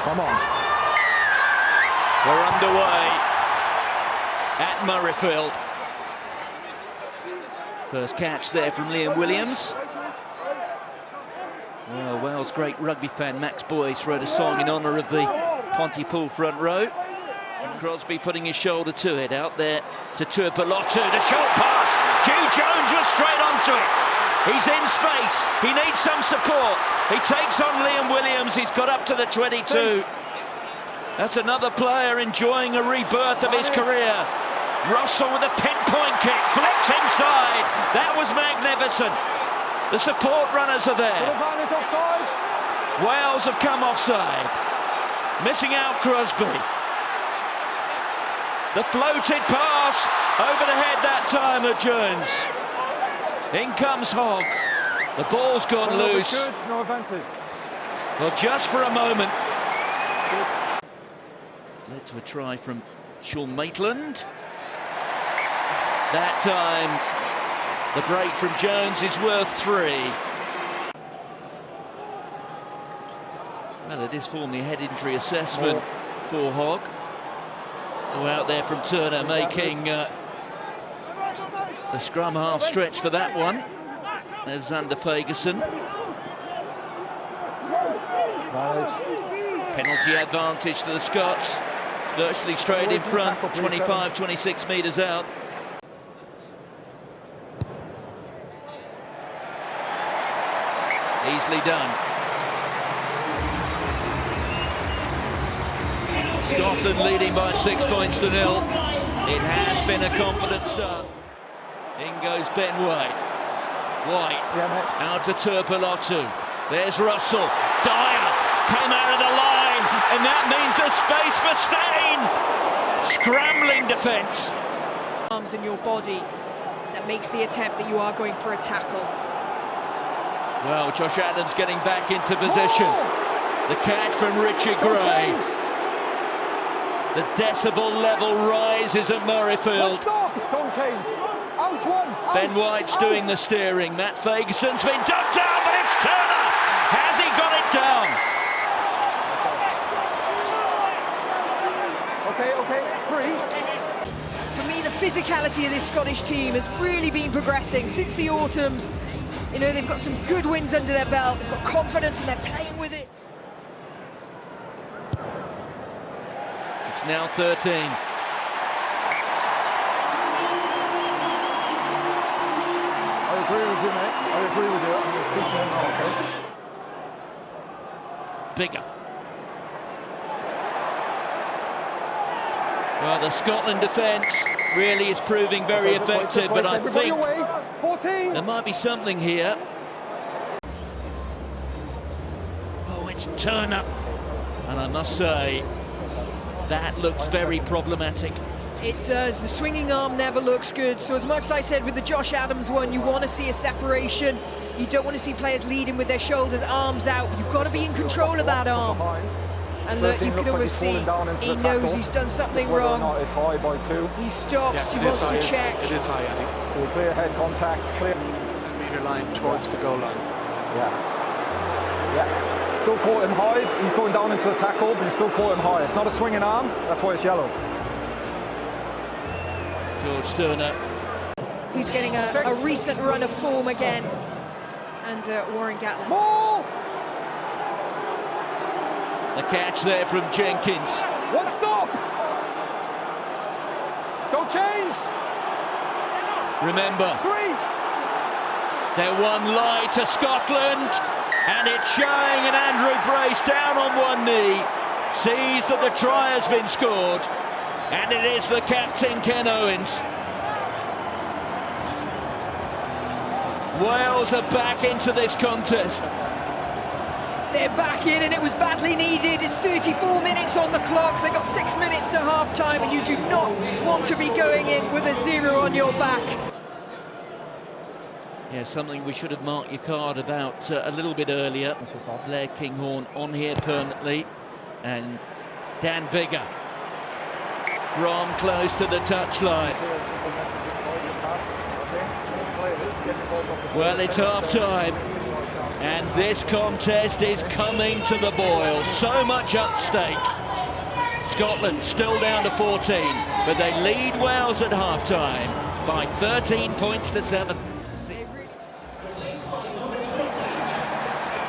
Come on. We're underway at Murrayfield. First catch there from Liam Williams. Well, Wales' great rugby fan Max Boyce wrote a song in honour of the Pontypool front row. And Crosby putting his shoulder to it, out there to Tuipulotu. The short pass, Hugh Jones was straight onto it. He's in space, he needs some support. He takes on Liam Williams, he's got up to the 22. That's another player enjoying a rebirth of his career. Russell with a pinpoint kick, flipped inside. That was magnificent. The support runners are there. Wales have come offside. Missing out Crosby. The floated pass over the head that time of Jones. In comes Hogg. The ball's gone loose. No advantage. Well, just for a moment. Led to a try from Sean Maitland. That time, the break from Jones is worth 3. Well, it is formally a head injury assessment for Hogg. Oh, out there from Turner, making the scrum half stretch for that one. There's Xander Fagerson. Penalty advantage to the Scots. Virtually straight in front, 25, 26 metres out. Easily done. Scotland leading by 6 points to 0. It has been a confident start. In goes Ben White. White out to Tuipulotu. There's Russell. Dyer came out of the line, and that means a space for Steyn. Scrambling defence. Arms in your body that makes the attempt that you are going for a tackle. Well, Josh Adams getting back into position. The catch from Richard Gray. The decibel level rises at Murrayfield. Stop! Don't change. Out one. Ben White's doing the steering. Matt Fagerson's been ducked down, but it's Turner. Has he got it down? Okay, 3. For me, the physicality of this Scottish team has really been progressing since the autumns. You know, they've got some good wins under their belt. They've got confidence and they're playing with it. It's now 13. I agree with you, mate. I agree with you. I'm going to speak to him now, okay? Bigger. Well, the Scotland defence really is proving very effective, but I think there might be something here. Oh, it's Turner. And I must say, that looks very problematic. It does. The swinging arm never looks good. So as much as I said with the Josh Adams one, you want to see a separation. You don't want to see players leading with their shoulders, arms out. You've got to be in control of that arm. And look, you can almost see he knows he's done something wrong. It's high by 2. He stops, he wants to check. It is high, Andy. So we clear head contact, clear. 10-metre line towards the goal line. Yeah. Still caught him high. He's going down into the tackle, but he's still caught him high. It's not a swinging arm, that's why it's yellow. George Turner. He's getting a recent run of form again. And Warren Gatland. Ball! The catch there from Jenkins. One stop! Don't change! Remember, 3! they're one lie to Scotland, and it's showing, and Andrew Brace down on one knee, sees that the try has been scored, and it is the captain, Ken Owens. Wales are back into this contest. They're back in, and it was badly needed. It's 34 minutes on the clock. They've got 6 minutes to half-time, and you do not want to be going in with a 0 on your back. Yeah, something we should have marked your card about a little bit earlier. Blair Kinghorn on here permanently, and Dan Bigger from close to the touchline. Well, it's half-time. And this contest is coming to the boil. So much at stake. Scotland still down to 14, but they lead Wales at half-time by 13 points to 7.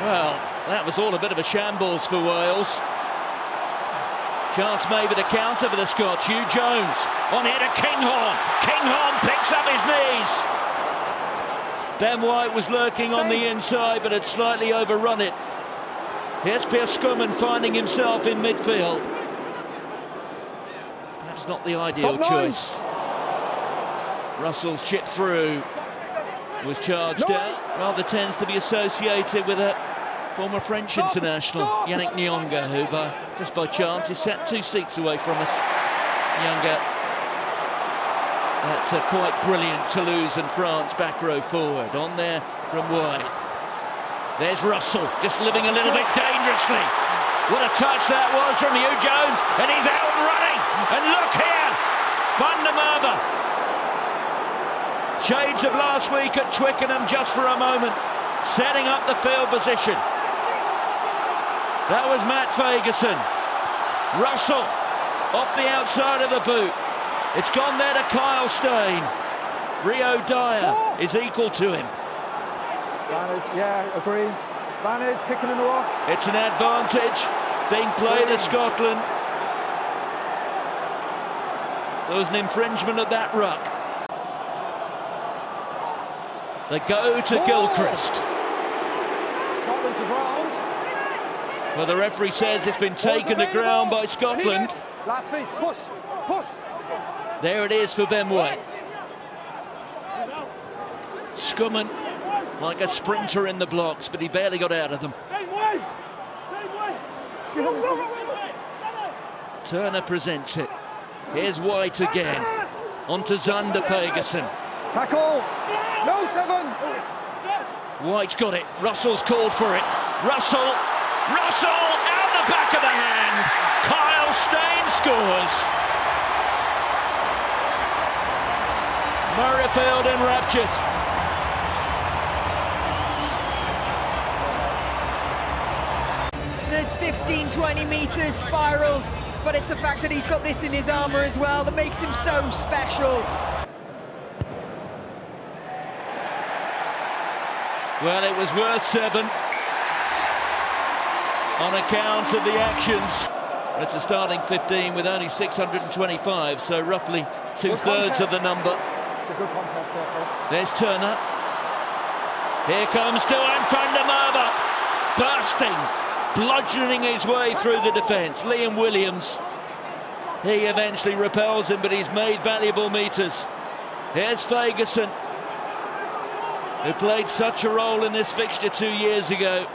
Well, that was all a bit of a shambles for Wales. Chance maybe to counter for the Scots. Hugh Jones on here to Kinghorn. Kinghorn picks up his knees. Ben White was lurking on the inside, but had slightly overrun it. Here's Pierce Skumman finding himself in midfield. Perhaps not the ideal choice. Russell's chip through was charged out. Rather tends to be associated with a former French international, Yannick Nyonga, who just by chance is sat 2 seats away from us. Nyonga, that's a quite brilliant Toulouse and France back row forward. On there from White. There's Russell, just living a little bit dangerously. What a touch that was from Hugh Jones, and he's out and running. And look here, Van der Merwe. Shades of last week at Twickenham just for a moment, setting up the field position. That was Matt Fagerson. Russell off the outside of the boot. It's gone there to Kyle Steyn. Rio Dyer is equal to him. Vantage, yeah, agree. Vantage, kicking in the rock. It's an advantage being played at Scotland. There was an infringement of that ruck. They go to Gilchrist. Scotland to ground. Well, the referee says it's been taken to ground by Scotland. Last feet, push, push. There it is for Ben White. Skumman, like a sprinter in the blocks, but he barely got out of them. Turner presents it. Here's White again. On to Zander Fagerson. Tackle. No, 7. White's got it. Russell's called for it. Russell out the back of the hand. Kyle Steyn scores. Murrayfield in raptures. The 15-20 metres spirals, but it's the fact that he's got this in his armour as well that makes him so special. Well, it was worth 7 on account of the actions. It's a starting 15 with only 625, so roughly 2/3 of the number. It's a good contest there, Chris. There's Turner. Here comes Duane van der Merwe, bursting, bludgeoning his way through the defence. Liam Williams, he eventually repels him, but he's made valuable metres. Here's Fagerson, who played such a role in this fixture 2 years ago.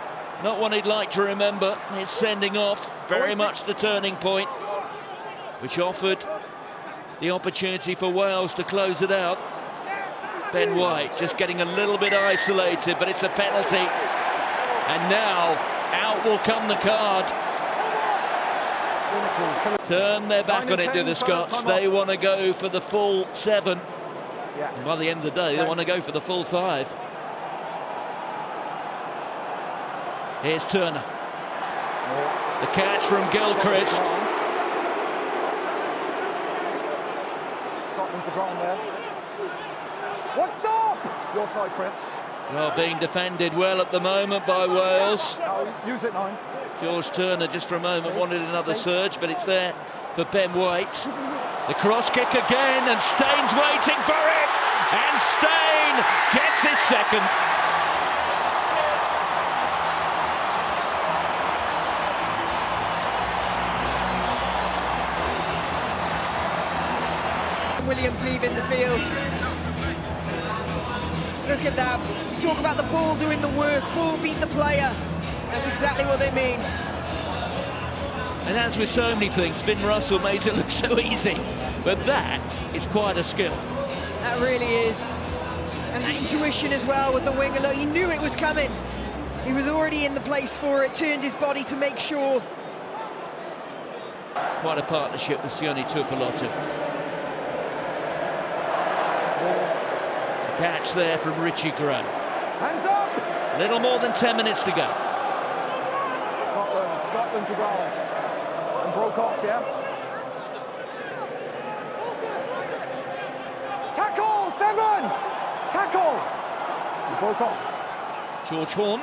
Not one he'd like to remember. His sending off, very much the turning point, which offered the opportunity for Wales to close it out. Ben White just getting a little bit isolated, but it's a penalty. And now, out will come the card. Turn their back on it, do the Scots. They want to go for the full 7. And by the end of the day, they want to go for the full 5. Here's Turner. The catch from Gilchrist. Scotland to ground there. One stop! Your side, Chris. Well, being defended well at the moment by Wales. Use it, 9. George Turner just for a moment wanted another surge, but it's there for Ben White. The cross kick again, and Steyn's waiting for it. And Steyn gets his second. Williams leaving the field. Look at that. You talk about the ball doing the work, ball beat the player. That's exactly what they mean. And as with so many things, Finn Russell makes it look so easy, but that is quite a skill. That really is. And that intuition as well with the winger. Look, he knew it was coming. He was already in the place for it, turned his body to make sure. Quite a partnership with Sione Tuipulotu. Catch there from Richie Gray. Hands up! Little more than 10 minutes to go. Scotland to ground. And broke off, yeah? Tackle, 7! Tackle! He broke off. George Horn.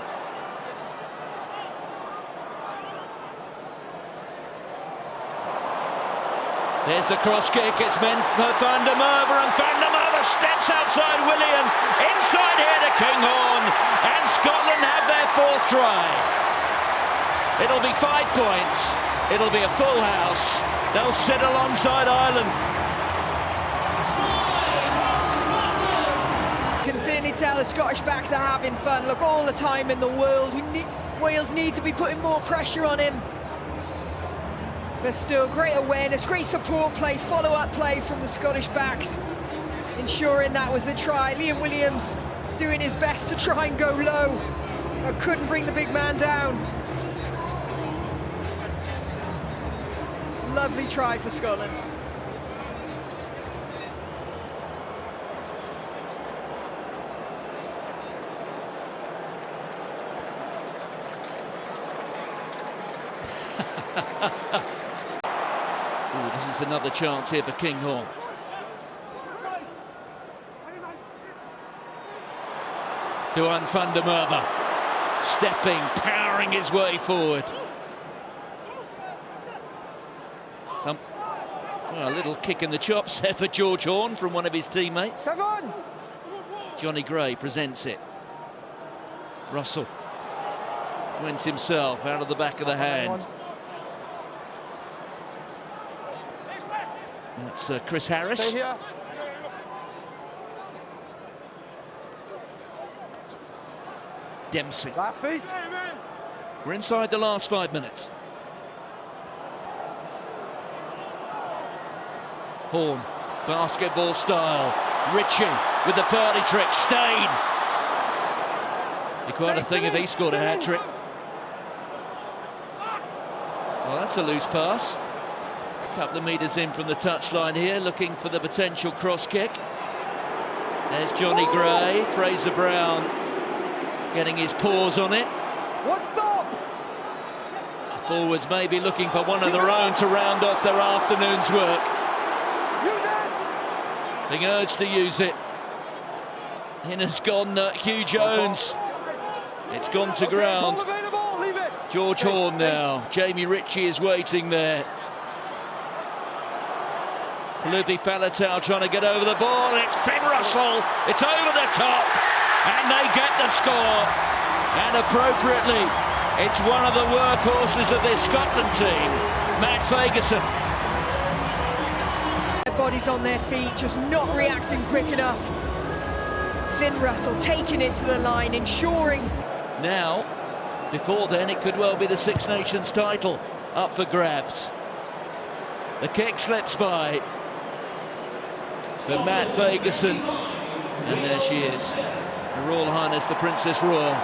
There's the cross kick, it's meant for Van der Merwe, and Van der Merwe steps outside Williams, inside here to Kinghorn, and Scotland have their 4th try. It'll be 5 points, it'll be a full house, they'll sit alongside Ireland. You can certainly tell the Scottish backs are having fun. Look, all the time in the world, Wales need to be putting more pressure on him. But still, great awareness, great support play, follow-up play from the Scottish backs, ensuring that was a try. Liam Williams doing his best to try and go low, but couldn't bring the big man down. Lovely try for Scotland. Ooh, this is another chance here for Kinghorn. Duan van der Merwe, stepping, powering his way forward. Well, a little kick in the chops there for George Horn from one of his teammates. 7! Johnny Gray presents it. Russell went himself out of the back of the hand. That's Chris Harris. Stay here. Dempsey. Last feet. We're inside the last 5 minutes. Horn, basketball style. Ritchie with the party trick. Stein. Be quite a thing if he scored a hat-trick. Well, that's a loose pass. A couple of metres in from the touchline here, looking for the potential cross kick. There's Johnny Gray, Fraser Brown getting his paws on it. What stop? The forwards maybe looking for one of their own to round off their afternoon's work. Use it! Being urged to use it. In has gone Hugh Jones. It's gone to ground. Ball available, leave it. George Horn now. Jamie Ritchie is waiting there. Talupi Faletau trying to get over the ball. It's Finn Russell. It's over the top. And they get the score. And appropriately, it's one of the workhorses of this Scotland team, Matt Fagerson. Their bodies on their feet, just not reacting quick enough. Finn Russell taking it to the line, ensuring. Now, before then, it could well be the Six Nations title up for grabs. The kick slips by. But Matt Fagerson, and there she is, Her Royal Highness the Princess Royal,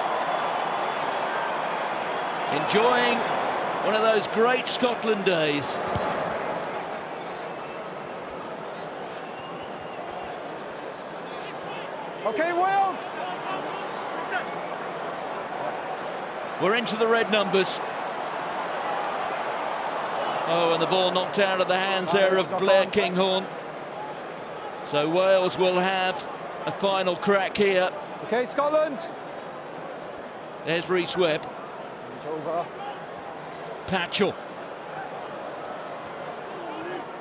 enjoying one of those great Scotland days. Okay, Wales. We're into the red numbers. Oh, and the ball knocked out of the hands there of Blair Kinghorn. So Wales will have a final crack here. Okay, Scotland. There's Rhys Webb. Over. Patchell.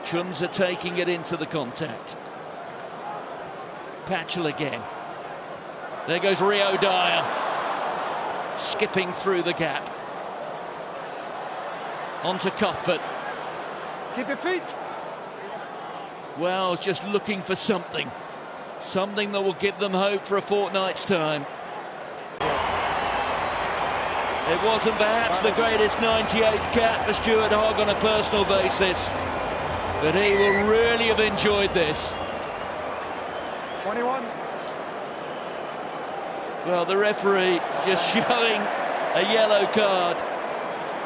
Chums are taking it into the contact. Patchell again. There goes Rio Dyer, skipping through the gap. On to Cuthbert. Keep your feet. Wales just looking for something that will give them hope for a fortnight's time. It wasn't perhaps the greatest 98th cap for Stuart Hogg on a personal basis, but he will really have enjoyed this. 21. Well, the referee just showing a yellow card,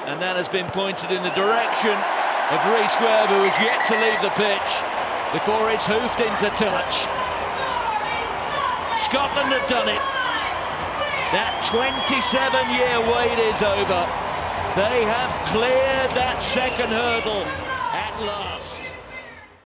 and that has been pointed in the direction of Rhys Webb, who is yet to leave the pitch before it's hoofed into touch. Scotland have done it. That 27-year wait is over. They have cleared that second hurdle at last.